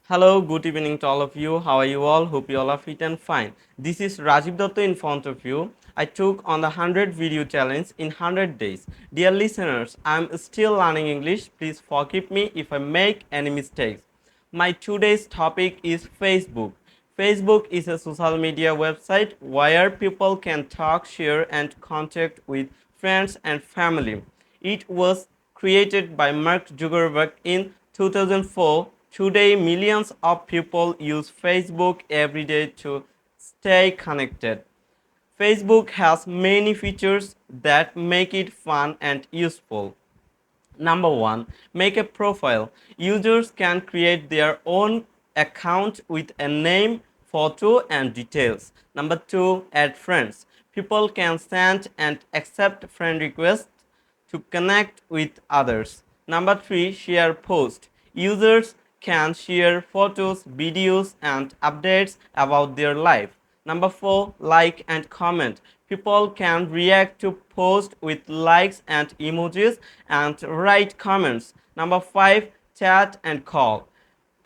Hello, good evening to all of you. How are you all? Hope you all are fit and fine. This is Rajib Datta in front of you. I took on the 100 video challenge in 100 days. Dear listeners, I am still learning English. Please forgive me if I make any mistakes. My today's topic is Facebook. Facebook is a social media website where people can talk, share, and contact with friends and family. It was created by Mark Zuckerberg in 2004. Today, millions of people use Facebook every day to stay connected. Facebook has many features that make it fun and useful. Number one, make a profile. Users can create their own account with a name, photo, and details. Number two, add friends. People can send and accept friend requests to connect with others. Number three, share post. Users can share photos, videos, and updates about their life. Number four, like and comment. People can react to posts with likes and emojis and write comments. Number five, chat and call.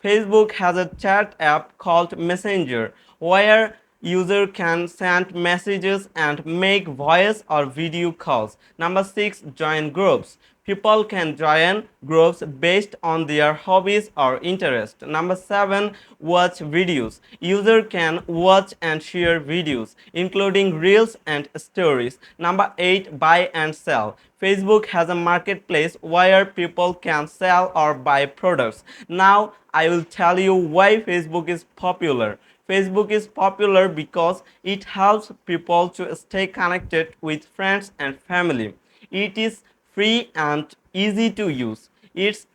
Facebook has a chat app called Messenger where user can send messages and make voice or video calls. Number 6, join groups. People can join groups based on their hobbies or interest. Number 7, watch videos. User can watch and share videos including reels and stories. Number 8, buy and sell. Facebook has a marketplace where people can sell or buy products. Now I will tell you why Facebook is popular. Facebook is popular because it helps people to stay connected with friends and family. It is free and easy to use. It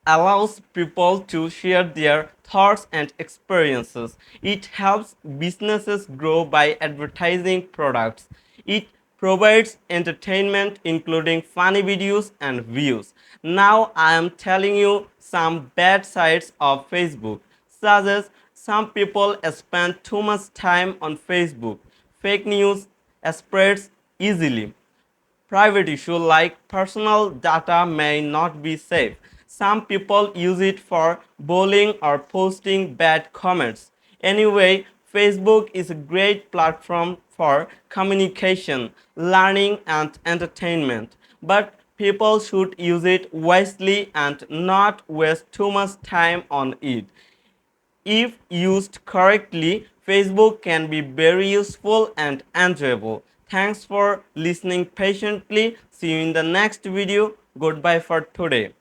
allows people to share their thoughts and experiences. It helps businesses grow by advertising products. It provides entertainment including funny videos and views. Now I am telling you some bad sides of Facebook, such as some people spend too much time on Facebook. Fake news spreads easily. Private issue like personal data may not be safe. Some people use it for bullying or posting bad comments. Anyway, Facebook is a great platform for communication, learning, and entertainment. But people should use it wisely and not waste too much time on it. If used correctly, Facebook can be very useful and enjoyable. Thanks for listening patiently. See you in the next video. Goodbye for today.